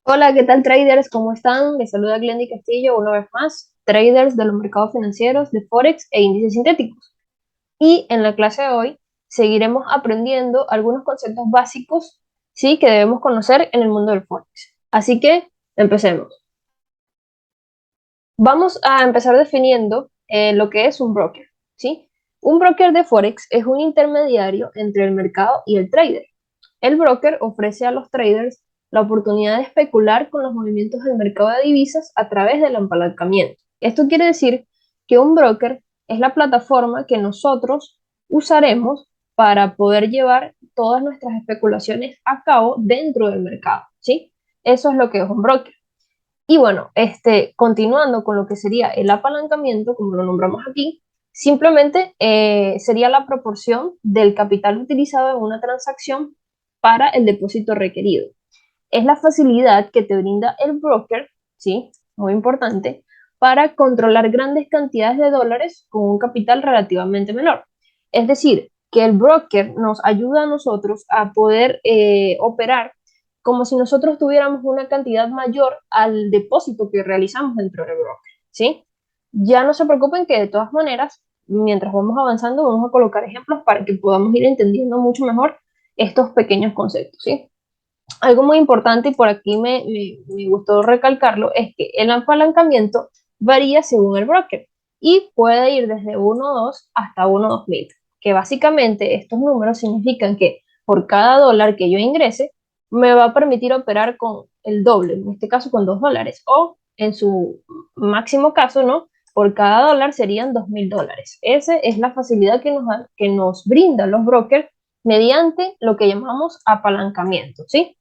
Hola, ¿qué tal traders? ¿Cómo están? Les saluda Glendy Castillo una vez más, traders de los mercados financieros, de Forex e índices sintéticos. Y en la clase de hoy seguiremos aprendiendo algunos conceptos básicos, ¿sí? Que debemos conocer en el mundo del Forex. Así que empecemos. Vamos a empezar definiendo lo que es un broker, ¿sí? Un broker de Forex es un intermediario entre el mercado y el trader. El broker ofrece a los traders la oportunidad de especular con los movimientos del mercado de divisas a través del apalancamiento. Esto quiere decir que un broker es la plataforma que nosotros usaremos para poder llevar todas nuestras especulaciones a cabo dentro del mercado, ¿sí? Eso es lo que es un broker. Y bueno, continuando con lo que sería el apalancamiento, como lo nombramos aquí, simplemente sería la proporción del capital utilizado en una transacción para el depósito requerido. Es la facilidad que te brinda el broker, ¿sí? Muy importante, para controlar grandes cantidades de dólares con un capital relativamente menor. Es decir, que el broker nos ayuda a nosotros a poder operar como si nosotros tuviéramos una cantidad mayor al depósito que realizamos dentro del broker, ¿sí? Ya no se preocupen que de todas maneras, mientras vamos avanzando, vamos a colocar ejemplos para que podamos ir entendiendo mucho mejor estos pequeños conceptos, ¿sí? Algo muy importante y por aquí me gustó recalcarlo es que el apalancamiento varía según el broker y puede ir desde 1.2 hasta 1.2000, que básicamente estos números significan que por cada dólar que yo ingrese me va a permitir operar con el doble, en este caso con $2, o en su máximo caso, ¿no? Por cada dólar serían $2.000. Esa es la facilidad que nos brindan los brokers mediante lo que llamamos apalancamiento, ¿sí?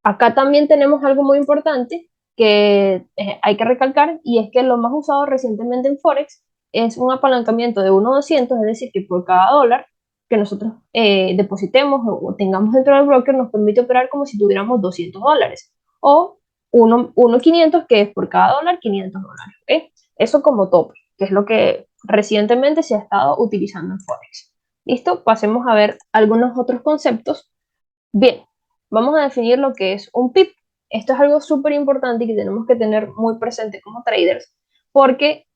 Acá también tenemos algo muy importante que hay que recalcar y es que lo más usado recientemente en Forex es un apalancamiento de 1.200, es decir, que por cada dólar que nosotros depositemos o tengamos dentro del broker nos permite operar como si tuviéramos $200 o 1.500 que es por cada dólar $500, ¿ok? Eso como tope, que es lo que recientemente se ha estado utilizando en Forex. ¿Listo? Pasemos a ver algunos otros conceptos. Bien, vamos a definir lo que es un PIB. Esto es algo súper importante y que tenemos que tener muy presente como traders, porque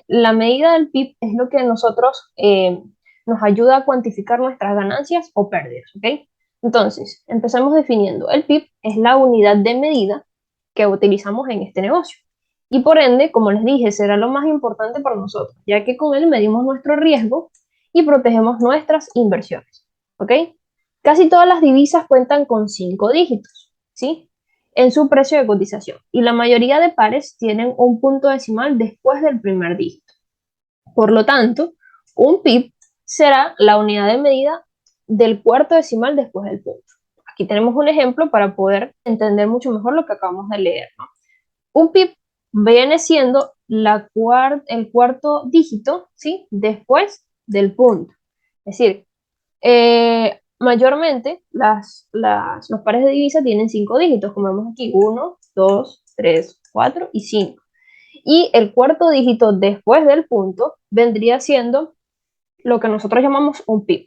la medida del PIB es lo que nosotros nos ayuda a cuantificar nuestras ganancias o pérdidas, ¿ok? Entonces, empezamos definiendo. El PIB es la unidad de medida que utilizamos en este negocio. Y por ende, como les dije, será lo más importante para nosotros, ya que con él medimos nuestro riesgo y protegemos nuestras inversiones, ¿ok? Casi todas las divisas cuentan con 5 dígitos, ¿sí? En su precio de cotización. Y la mayoría de pares tienen un punto decimal después del primer dígito. Por lo tanto, un PIB será la unidad de medida del cuarto decimal después del punto. Aquí tenemos un ejemplo para poder entender mucho mejor lo que acabamos de leer, ¿no? Un PIB viene siendo el cuarto dígito, ¿sí? Después del punto. Es decir, mayormente los pares de divisas tienen 5 dígitos, como vemos aquí, 1, 2, 3, 4 y 5. Y el cuarto dígito después del punto vendría siendo lo que nosotros llamamos un PIB.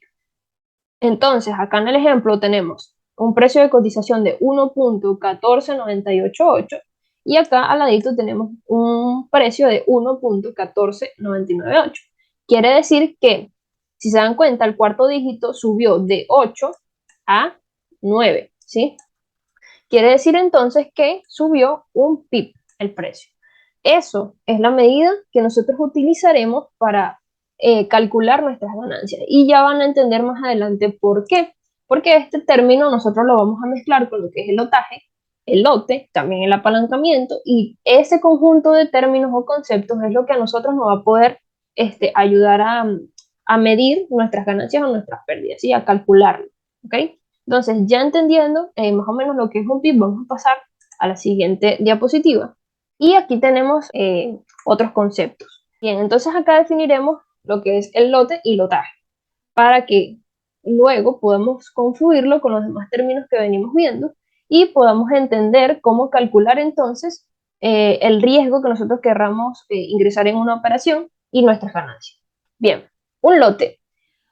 Entonces, acá en el ejemplo tenemos un precio de cotización de 1.14988 y acá al ladito tenemos un precio de 1.14998. Quiere decir que, si se dan cuenta, el cuarto dígito subió de 8 a 9, ¿sí? Quiere decir entonces que subió un PIB el precio. Eso es la medida que nosotros utilizaremos para calcular nuestras ganancias. Y ya van a entender más adelante por qué. Porque este término nosotros lo vamos a mezclar con lo que es el lotaje, el lote, también el apalancamiento, y ese conjunto de términos o conceptos es lo que a nosotros nos va a poder ayudar a medir nuestras ganancias o nuestras pérdidas, ¿sí? A calcularlo. ¿Ok? Entonces, ya entendiendo más o menos lo que es un PIB, vamos a pasar a la siguiente diapositiva. Y aquí tenemos otros conceptos. Bien, entonces acá definiremos lo que es el lote y lotaje, para que luego podamos confluirlo con los demás términos que venimos viendo y podamos entender cómo calcular entonces el riesgo que nosotros querramos ingresar en una operación y nuestras ganancias. Bien, un lote.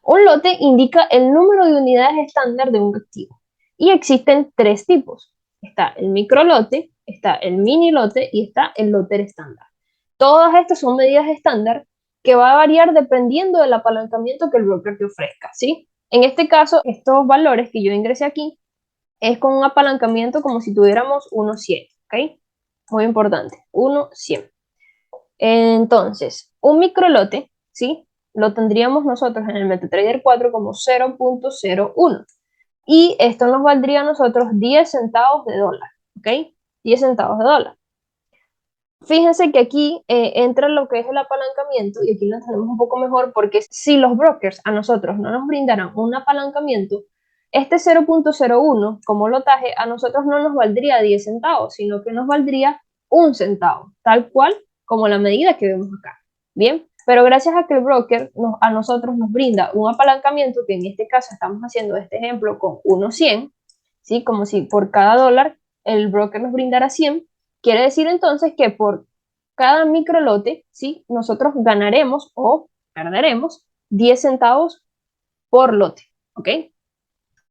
Un lote indica el número de unidades estándar de un activo y existen 3 tipos. está el microlote, está el mini lote y está el lote estándar. Todas estas son medidas estándar que va a variar dependiendo del apalancamiento que el broker te ofrezca, ¿sí? En este caso, estos valores que yo ingresé aquí es con un apalancamiento como si tuviéramos 1.100, ¿ok? Muy importante, 1.100. Entonces, un microlote, ¿sí? Lo tendríamos nosotros en el MetaTrader 4 como 0.01. Y esto nos valdría a nosotros 10 centavos de dólar, ¿ok? 10 centavos de dólar. Fíjense que aquí entra lo que es el apalancamiento y aquí lo entendemos un poco mejor porque si los brokers a nosotros no nos brindaran un apalancamiento, este 0.01 como lotaje a nosotros no nos valdría 10 centavos, sino que nos valdría 1 centavo, tal cual como la medida que vemos acá. Bien, pero gracias a que el broker a nosotros nos brinda un apalancamiento, que en este caso estamos haciendo este ejemplo con 1.100, ¿sí? Como si por cada dólar el broker nos brindara 100. Quiere decir entonces que por cada microlote, ¿sí? Nosotros ganaremos o perderemos 10 centavos por lote, ¿ok?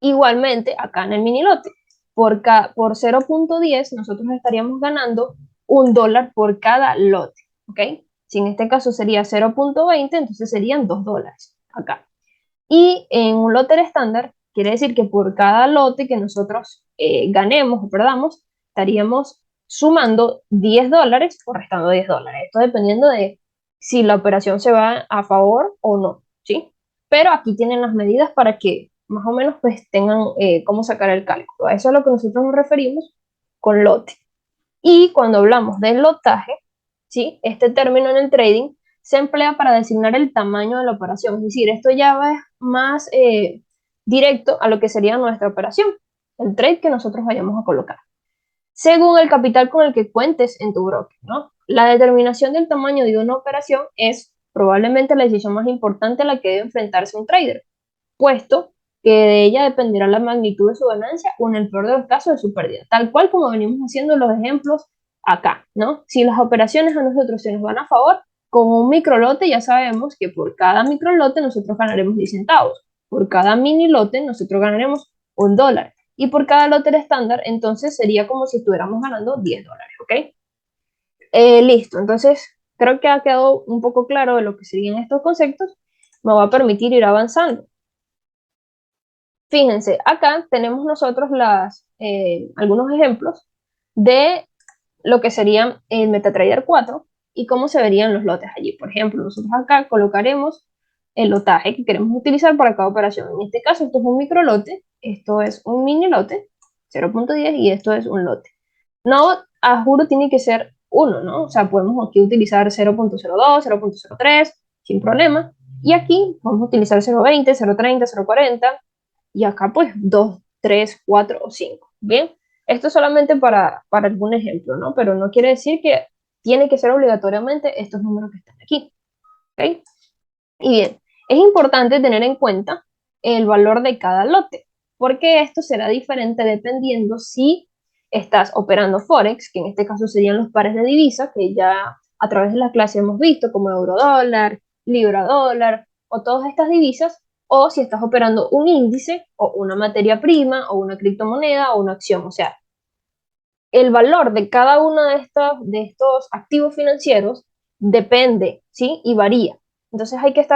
Igualmente, acá en el mini lote, por 0.10 nosotros estaríamos ganando $1 por cada lote, ¿ok? Si en este caso sería 0.20, entonces serían $2 acá. Y en un lote estándar, quiere decir que por cada lote que nosotros ganemos o perdamos, estaríamos sumando $10 o restando $10. Esto dependiendo de si la operación se va a favor o no, ¿sí? Pero aquí tienen las medidas para que más o menos pues tengan cómo sacar el cálculo. A eso es a lo que nosotros nos referimos con lote. Y cuando hablamos del lotaje, ¿sí? Este término en el trading se emplea para designar el tamaño de la operación. Es decir, esto ya va más directo a lo que sería nuestra operación, el trade que nosotros vayamos a colocar. Según el capital con el que cuentes en tu broker, ¿no? La determinación del tamaño de una operación es probablemente la decisión más importante a la que debe enfrentarse un trader, puesto que de ella dependerá la magnitud de su ganancia o en el peor de los casos de su pérdida, tal cual como venimos haciendo los ejemplos acá, ¿no? Si las operaciones a nosotros se nos van a favor, con un microlote ya sabemos que por cada microlote nosotros ganaremos 10 centavos, por cada mini lote nosotros ganaremos $1 y por cada lote estándar entonces sería como si estuviéramos ganando $10, ¿ok? Listo, entonces creo que ha quedado un poco claro de lo que serían estos conceptos, me va a permitir ir avanzando. Fíjense, acá tenemos nosotros algunos ejemplos de lo que sería el MetaTrader 4 y cómo se verían los lotes allí. Por ejemplo, nosotros acá colocaremos el lotaje que queremos utilizar para cada operación. En este caso, esto es un microlote, esto es un mini lote, 0.10 y esto es un lote. No, a juro tiene que ser uno, ¿no? O sea, podemos aquí utilizar 0.02, 0.03 sin problema. Y aquí vamos a utilizar 0.20, 0.30, 0.40 y acá pues 2, 3, 4 o 5. Bien, esto es solamente para algún ejemplo, ¿no? Pero no quiere decir que tiene que ser obligatoriamente estos números que están aquí. ¿Ok? Y bien, es importante tener en cuenta el valor de cada lote, porque esto será diferente dependiendo si estás operando Forex, que en este caso serían los pares de divisas, que ya a través de la clase hemos visto, como euro-dólar, libra-dólar, o todas estas divisas, o si estás operando un índice, o una materia prima, o una criptomoneda, o una acción. O sea, el valor de cada uno de estos activos financieros depende, ¿sí? Y varía. Entonces hay que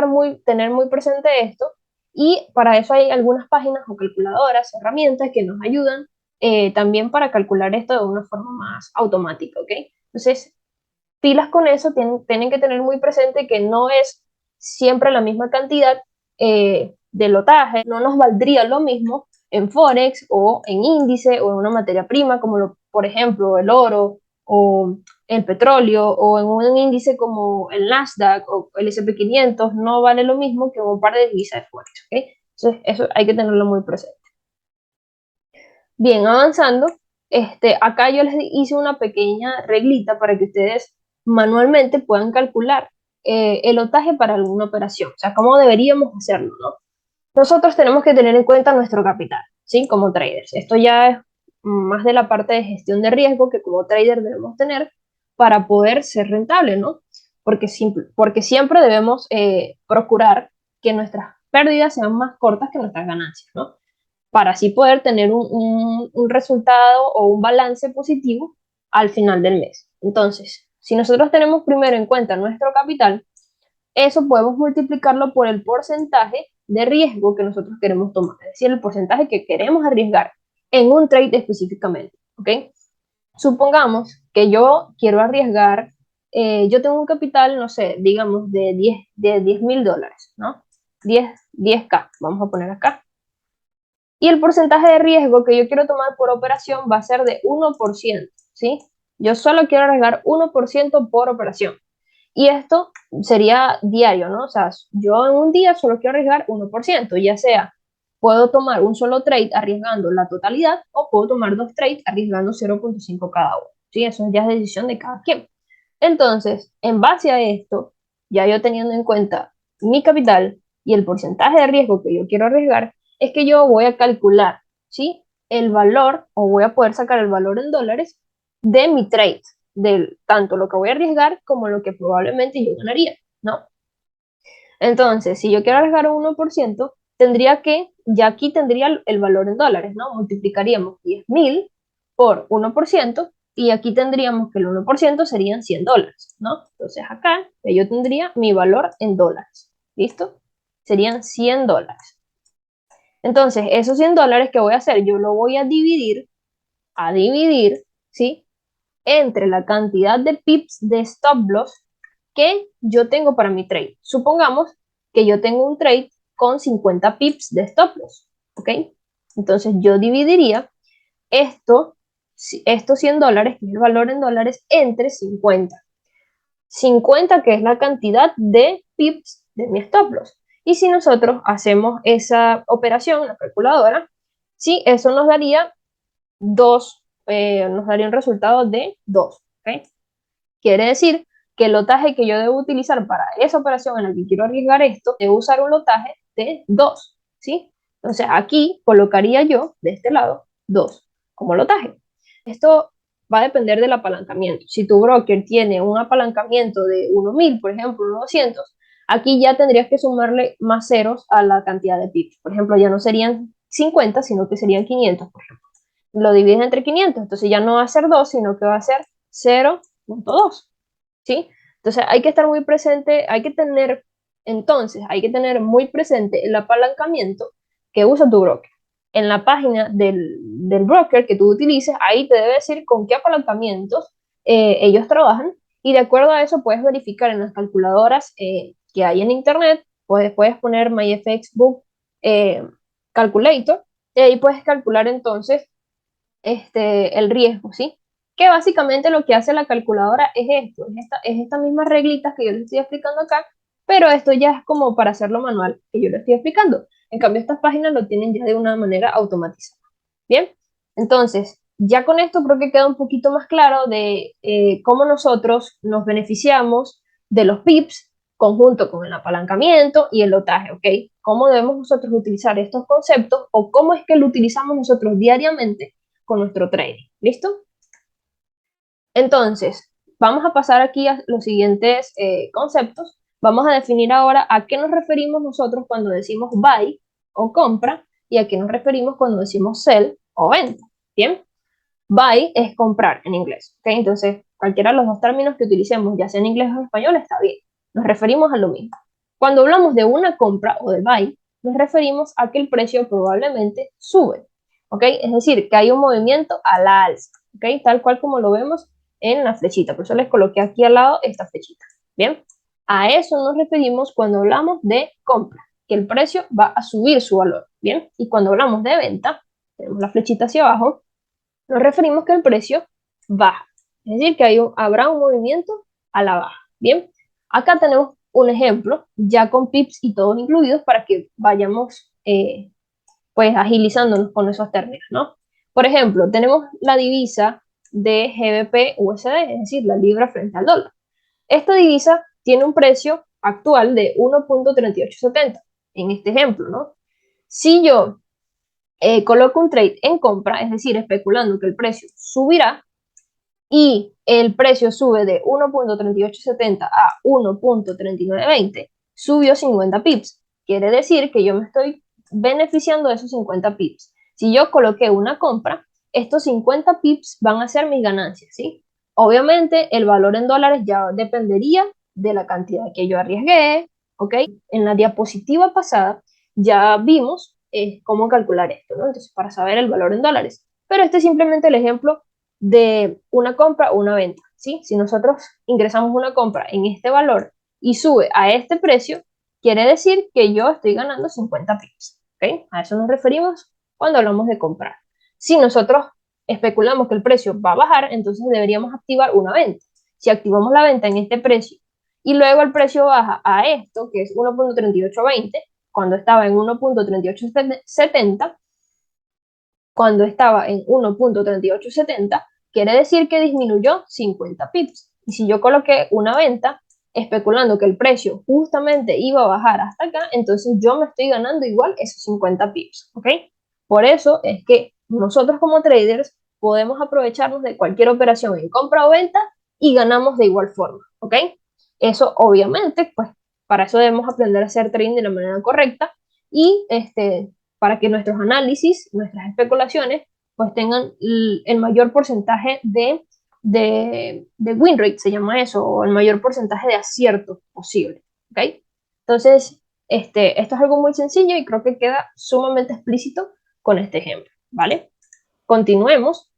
tener muy presente esto y para eso hay algunas páginas o calculadoras, herramientas que nos ayudan también para calcular esto de una forma más automática, ¿ok? Entonces, pilas con eso, tienen que tener muy presente que no es siempre la misma cantidad de lotaje, no nos valdría lo mismo en Forex o en índice o en una materia prima como por ejemplo el oro o el petróleo o en un índice como el Nasdaq o el S&P 500 no vale lo mismo que un par de divisas de Forex, ¿ok? Entonces eso hay que tenerlo muy presente. Bien, avanzando, acá yo les hice una pequeña reglita para que ustedes manualmente puedan calcular el lotaje para alguna operación, o sea, cómo deberíamos hacerlo, ¿no? Nosotros tenemos que tener en cuenta nuestro capital, ¿sí? Como traders. Esto ya es más de la parte de gestión de riesgo que como trader debemos tener para poder ser rentable, ¿no? Porque siempre debemos procurar que nuestras pérdidas sean más cortas que nuestras ganancias, ¿no? para así poder tener un resultado o un balance positivo al final del mes. Entonces, si nosotros tenemos primero en cuenta nuestro capital, eso podemos multiplicarlo por el porcentaje de riesgo que nosotros queremos tomar, es decir, el porcentaje que queremos arriesgar en un trade específicamente, ¿ok? Supongamos que yo quiero arriesgar, yo tengo un capital, no sé, digamos de 10.000 dólares, ¿no? 10K, vamos a poner acá. Y el porcentaje de riesgo que yo quiero tomar por operación va a ser de 1%, ¿sí? Yo solo quiero arriesgar 1% por operación. Y esto sería diario, ¿no? O sea, yo en un día solo quiero arriesgar 1%, ya sea puedo tomar un solo trade arriesgando la totalidad o puedo tomar dos trades arriesgando 0,5 cada uno, ¿sí? Eso ya es decisión de cada quien. Entonces, en base a esto, ya yo teniendo en cuenta mi capital y el porcentaje de riesgo que yo quiero arriesgar, es que yo voy a calcular, ¿sí? El valor, o voy a poder sacar el valor en dólares de mi trade, de tanto lo que voy a arriesgar como lo que probablemente yo ganaría, ¿no? Entonces, si yo quiero arriesgar un 1%, tendría que, ya aquí tendría el valor en dólares, ¿no? Multiplicaríamos 10.000 por 1% y aquí tendríamos que el 1% serían 100 dólares, ¿no? Entonces acá yo tendría mi valor en dólares, ¿listo? Serían 100 dólares. Entonces, esos 100 dólares que voy a hacer, yo lo voy a dividir, ¿sí? Entre la cantidad de pips de stop loss que yo tengo para mi trade. Supongamos que yo tengo un trade con 50 pips de stop loss, ¿ok? Entonces yo dividiría estos 100 dólares, que es el valor en dólares, entre 50. 50 que es la cantidad de pips de mi stop loss. Y si nosotros hacemos esa operación en la calculadora, sí, eso nos daría nos daría un resultado de 2, ¿ok? Quiere decir que el lotaje que yo debo utilizar para esa operación en la que quiero arriesgar esto, debo usar un lotaje de 2, ¿sí? Entonces aquí colocaría yo, de este lado, 2 como lotaje. Esto va a depender del apalancamiento. Si tu broker tiene un apalancamiento de 1.000, por ejemplo, 1.200, aquí ya tendrías que sumarle más ceros a la cantidad de pips. Por ejemplo, ya no serían 50, sino que serían 500, por ejemplo. Lo divides entre 500, entonces ya no va a ser 2, sino que va a ser 0,2, ¿sí? Entonces hay que estar muy presente, hay que tener muy presente el apalancamiento que usa tu broker. En la página del broker que tú utilices, ahí te debe decir con qué apalancamientos ellos trabajan y de acuerdo a eso puedes verificar en las calculadoras que hay en internet, puedes poner MyFXBook Calculator y ahí puedes calcular entonces el riesgo, ¿sí? Que básicamente lo que hace la calculadora es esto, es estas mismas reglitas que yo les estoy explicando acá, pero esto ya es como para hacerlo manual, que yo les estoy explicando. En cambio, estas páginas lo tienen ya de una manera automatizada. Bien, entonces, ya con esto creo que queda un poquito más claro de cómo nosotros nos beneficiamos de los PIPs conjunto con el apalancamiento y el lotaje, ¿ok? Cómo debemos nosotros utilizar estos conceptos o cómo es que lo utilizamos nosotros diariamente con nuestro trading. ¿Listo? Entonces, vamos a pasar aquí a los siguientes conceptos. Vamos a definir ahora a qué nos referimos nosotros cuando decimos buy o compra y a qué nos referimos cuando decimos sell o venta. ¿Bien? Buy es comprar en inglés. ¿Ok? Entonces, cualquiera de los dos términos que utilicemos, ya sea en inglés o en español, está bien. Nos referimos a lo mismo. Cuando hablamos de una compra o de buy, nos referimos a que el precio probablemente sube. ¿Ok? Es decir, que hay un movimiento a la alza. ¿Ok? Tal cual como lo vemos en la flechita. Por eso les coloqué aquí al lado esta flechita. Bien. A eso nos referimos cuando hablamos de compra, que el precio va a subir su valor. Bien. Y cuando hablamos de venta, tenemos la flechita hacia abajo, nos referimos que el precio baja. Es decir, que habrá un movimiento a la baja. Bien, acá tenemos un ejemplo ya con pips y todos incluidos para que vayamos pues agilizándonos con esos términos, ¿no? Por ejemplo, tenemos la divisa de GBP USD, es decir, la libra frente al dólar. Esta divisa tiene un precio actual de 1.3870 en este ejemplo, ¿no? Si yo coloco un trade en compra, es decir, especulando que el precio subirá y el precio sube de 1.3870 a 1.3920, subió 50 pips. Quiere decir que yo me estoy beneficiando de esos 50 pips. Si yo coloqué una compra, estos 50 pips van a ser mis ganancias, ¿sí? Obviamente el valor en dólares ya dependería de la cantidad que yo arriesgué, ¿ok? En la diapositiva pasada ya vimos cómo calcular esto, ¿no? Entonces, para saber el valor en dólares. Pero este es simplemente el ejemplo de una compra o una venta, ¿sí? Si nosotros ingresamos una compra en este valor y sube a este precio, quiere decir que yo estoy ganando 50 pips, ¿ok? A eso nos referimos cuando hablamos de comprar. Si nosotros especulamos que el precio va a bajar, entonces deberíamos activar una venta. Si activamos la venta en este precio y luego el precio baja a esto, que es 1.3820, cuando estaba en 1.3870, cuando estaba en 1.3870, quiere decir que disminuyó 50 pips. Y si yo coloqué una venta especulando que el precio justamente iba a bajar hasta acá, entonces yo me estoy ganando igual esos 50 pips, ¿ok? Por eso es que nosotros como traders podemos aprovecharnos de cualquier operación en compra o venta y ganamos de igual forma, ¿ok? Eso obviamente, pues para eso debemos aprender a hacer trading de la manera correcta y para que nuestros análisis, nuestras especulaciones, pues tengan el mayor porcentaje de win rate, se llama eso, o el mayor porcentaje de acierto posible, ¿ok? Entonces, esto es algo muy sencillo y creo que queda sumamente explícito con este ejemplo, ¿vale? Continuemos.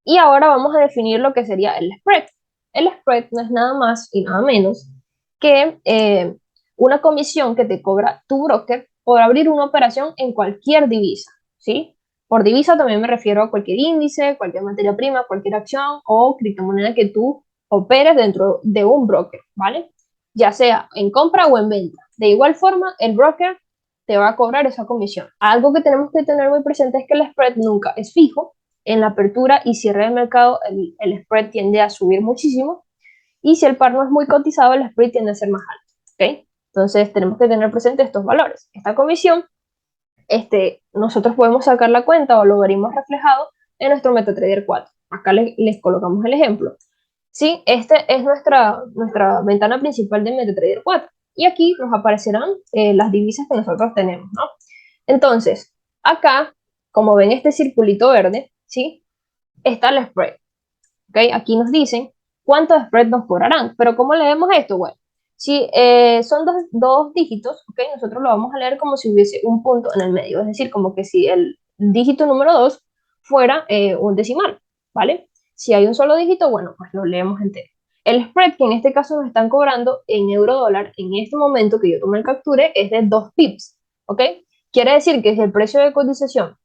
Y ahora vamos a definir lo que sería el spread. El spread no es nada más y nada menos que una comisión que te cobra tu broker por abrir una operación en cualquier divisa, ¿sí? Por divisa también me refiero a cualquier índice, cualquier materia prima, cualquier acción o criptomoneda que tú operes dentro de un broker, ¿vale? Ya sea en compra o en venta. De igual forma, el broker te va a cobrar esa comisión. Algo que tenemos que tener muy presente es que el spread nunca es fijo. En la apertura y cierre del mercado, el spread tiende a subir muchísimo. Y si el par no es muy cotizado, el spread tiende a ser más alto, ¿ok? Entonces tenemos que tener presente estos valores. Esta comisión, nosotros podemos sacar la cuenta o lo veremos reflejado en nuestro MetaTrader 4. Acá les colocamos el ejemplo. Sí, esta es nuestra ventana principal de MetaTrader 4. Y aquí nos aparecerán las divisas que nosotros tenemos, ¿no? Entonces, acá, como ven este circulito verde, ¿sí? Está el spread, ¿ok? Aquí nos dicen cuántos spread nos cobrarán, pero ¿cómo leemos esto? Bueno, si son dos dígitos, ¿ok? Nosotros lo vamos a leer como si hubiese un punto en el medio, es decir, como que si el dígito número 2 fuera un decimal, ¿vale? Si hay un solo dígito, bueno, pues lo leemos entero. El spread que en este caso nos están cobrando en euro dólar en este momento que yo tomé el capture es de 2 pips, ¿ok? Quiere decir que si el precio de cotización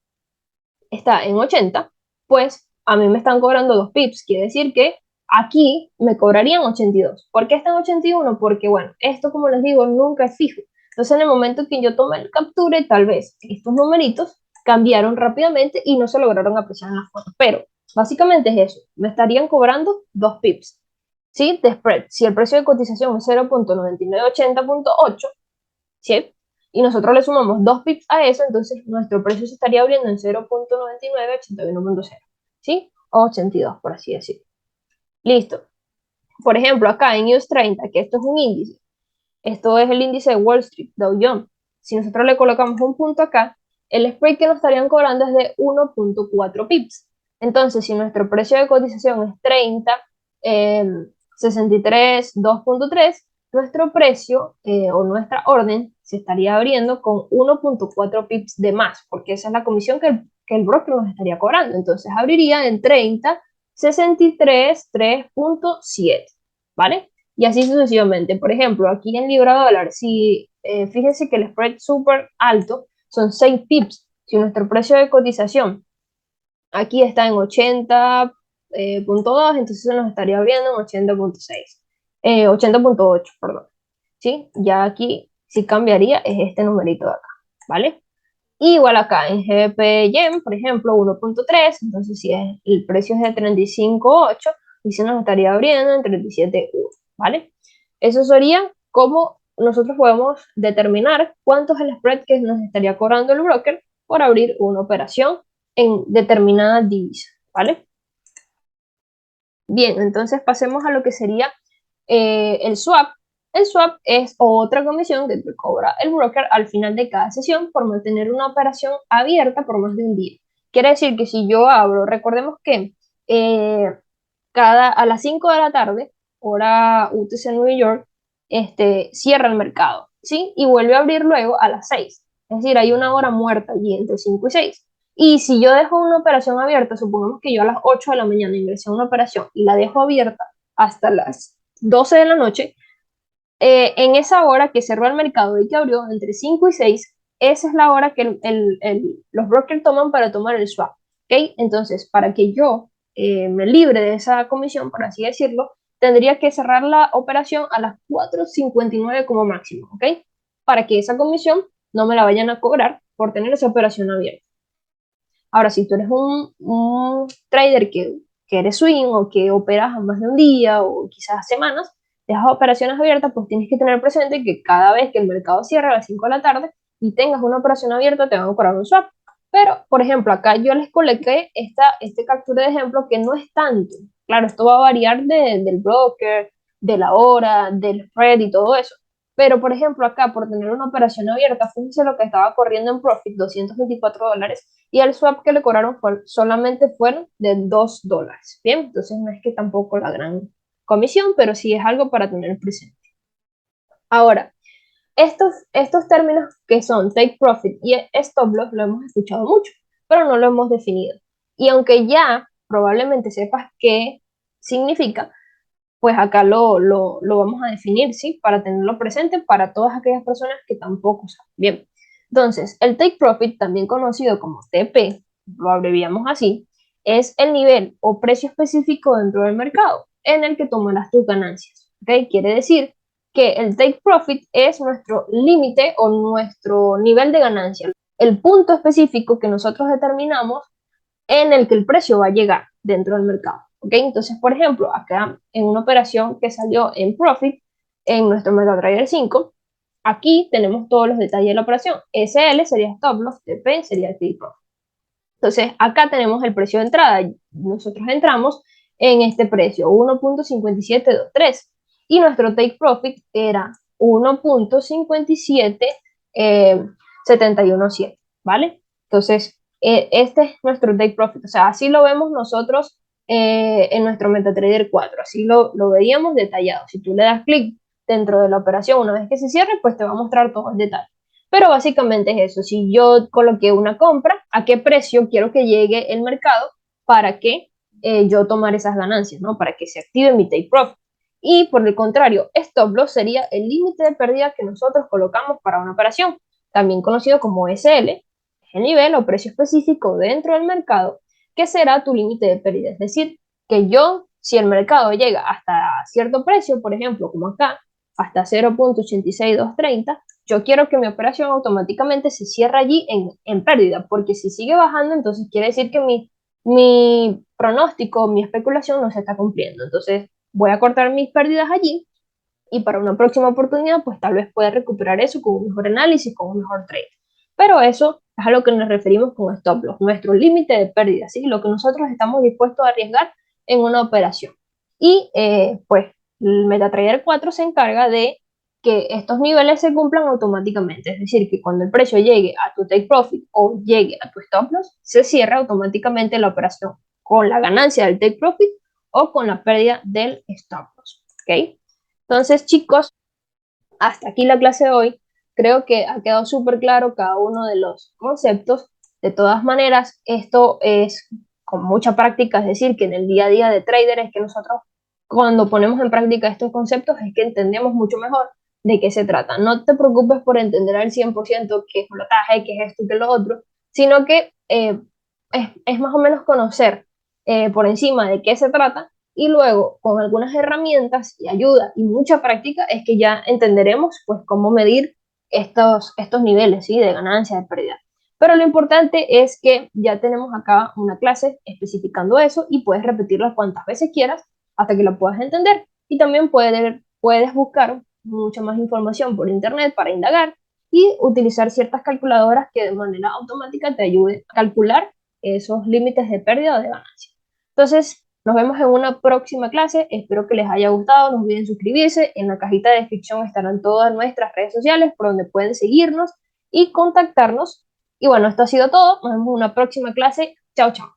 está en 80, pues a mí me están cobrando 2 pips. Quiere decir que aquí me cobrarían 82. ¿Por qué está en 81? Porque, bueno, esto, como les digo, nunca es fijo. Entonces, en el momento que yo tome el capture, tal vez estos numeritos cambiaron rápidamente y no se lograron apreciar en la foto. Pero, básicamente es eso. Me estarían cobrando 2 pips. ¿Sí? De spread. Si el precio de cotización es 0.9980.8, ¿sí? Y nosotros le sumamos 2 pips a eso, entonces nuestro precio se estaría abriendo en 0.9981.0, ¿sí? O 82, por así decirlo. Listo. Por ejemplo, acá en US 30, que esto es un índice, esto es el índice de Wall Street, Dow Jones. Si nosotros le colocamos un punto acá, el spread que nos estarían cobrando es de 1.4 pips. Entonces, si nuestro precio de cotización es 30, 63, 2.3, nuestro precio o nuestra orden se estaría abriendo con 1.4 pips de más, porque esa es la comisión que el broker nos estaría cobrando. Entonces, abriría en 30, 63, 3.7, ¿vale? Y así sucesivamente. Por ejemplo, aquí en libra dólar, si fíjense que el spread súper alto son 6 pips. Si nuestro precio de cotización aquí está en 80.2, entonces se nos estaría abriendo en 80.6, 80.8, perdón. ¿Sí? Ya aquí sí cambiaría, es este numerito de acá, ¿vale? Igual acá en GBP Yen, por ejemplo, 1.3, entonces si el precio es de 35.8 y se nos estaría abriendo en 37.1, ¿vale? Eso sería cómo nosotros podemos determinar cuánto es el spread que nos estaría cobrando el broker por abrir una operación en determinada divisa, ¿vale? Bien, entonces pasemos a lo que sería el swap. El swap es otra comisión que te cobra el broker al final de cada sesión por mantener una operación abierta por más de un día. Quiere decir que si yo abro, recordemos que eh, a las 5 de la tarde, hora UTC New York, cierra el mercado, ¿sí? Y vuelve a abrir luego a las 6. Es decir, hay una hora muerta allí entre 5 y 6. Y si yo dejo una operación abierta, supongamos que yo a las 8 de la mañana ingresé a una operación y la dejo abierta hasta las 12 de la noche, en esa hora que cerró el mercado y que abrió entre 5 y 6, esa es la hora que los brokers toman para tomar el swap. ¿Ok? Entonces, para que yo me libre de esa comisión, por así decirlo, tendría que cerrar la operación a las 4:59 como máximo. ¿Ok? Para que esa comisión no me la vayan a cobrar por tener esa operación abierta. Ahora, si tú eres un trader que eres swing o que operas a más de un día o quizás semanas, dejas operaciones abiertas, pues tienes que tener presente que cada vez que el mercado cierra a las 5 de la tarde y tengas una operación abierta, te van a cobrar un swap. Pero, por ejemplo, acá yo les coloqué este captura de ejemplo que no es tanto. Claro, esto va a variar del broker, de la hora, del spread y todo eso. Pero, por ejemplo, acá por tener una operación abierta, fíjense lo que estaba corriendo en profit, $224, y el swap que le cobraron solamente fueron de $2. Bien, entonces no es que tampoco la gran comisión, pero sí es algo para tener presente. Ahora, estos términos que son take profit y stop loss lo hemos escuchado mucho, pero no lo hemos definido. Y aunque ya probablemente sepas qué significa, pues acá lo vamos a definir, ¿sí? Para tenerlo presente para todas aquellas personas que tampoco saben. Bien, entonces, el take profit, también conocido como TP, lo abreviamos así, es el nivel o precio específico dentro del mercado en el que tomarás tus ganancias. ¿Ok? Quiere decir que el take profit es nuestro límite o nuestro nivel de ganancia, el punto específico que nosotros determinamos en el que el precio va a llegar dentro del mercado. ¿Ok? Entonces, por ejemplo, acá en una operación que salió en profit en nuestro MetaTrader 5, aquí tenemos todos los detalles de la operación. SL sería stop loss, TP sería take profit. Entonces, acá tenemos el precio de entrada. Nosotros entramos en este precio, 1.5723. Y nuestro take profit era 1.5717, ¿vale? Entonces, este es nuestro take profit. O sea, así lo vemos nosotros en nuestro MetaTrader 4. Así lo veríamos detallado. Si tú le das clic dentro de la operación, una vez que se cierre, pues te va a mostrar todo el detalle. Pero básicamente es eso. Si yo coloqué una compra, ¿a qué precio quiero que llegue el mercado para que yo tomar esas ganancias, ¿no? Para que se active mi take profit. Y por el contrario, stop loss sería el límite de pérdida que nosotros colocamos para una operación, también conocido como SL, es el nivel o precio específico dentro del mercado que será tu límite de pérdida. Es decir, que yo, si el mercado llega hasta cierto precio, por ejemplo, como acá, hasta 0.86230, yo quiero que mi operación automáticamente se cierre allí en pérdida, porque si sigue bajando, entonces quiere decir que mi pronóstico, mi especulación no se está cumpliendo. Entonces voy a cortar mis pérdidas allí y para una próxima oportunidad, pues tal vez pueda recuperar eso con un mejor análisis, con un mejor trade. Pero eso es a lo que nos referimos con stop loss, nuestro límite de pérdida, ¿sí? Lo que nosotros estamos dispuestos a arriesgar en una operación. Y pues el MetaTrader 4 se encarga de que estos niveles se cumplan automáticamente, es decir, que cuando el precio llegue a tu take profit o llegue a tu stop loss, se cierra automáticamente la operación con la ganancia del take profit o con la pérdida del stop loss. ¿Ok? Entonces, chicos, hasta aquí la clase de hoy. Creo que ha quedado súper claro cada uno de los conceptos. De todas maneras, esto es con mucha práctica, es decir, que en el día a día de trader es que nosotros cuando ponemos en práctica estos conceptos es que entendemos mucho mejor de qué se trata. No te preocupes por entender al 100% qué es flotaje, qué es esto y qué es lo otro, sino que es más o menos conocer por encima de qué se trata y luego con algunas herramientas y ayuda y mucha práctica es que ya entenderemos pues cómo medir estos niveles, ¿sí? De ganancia, de pérdida. Pero lo importante es que ya tenemos acá una clase especificando eso y puedes repetirla cuantas veces quieras hasta que la puedas entender. Y también puedes buscar mucha más información por internet para indagar y utilizar ciertas calculadoras que de manera automática te ayuden a calcular esos límites de pérdida o de ganancia. Entonces, Nos vemos en una próxima clase. Espero que les haya gustado. No olviden suscribirse. En la cajita de descripción estarán todas nuestras redes sociales por donde pueden seguirnos y contactarnos. Y bueno, esto ha sido todo. Nos vemos en una próxima clase. Chao, chao.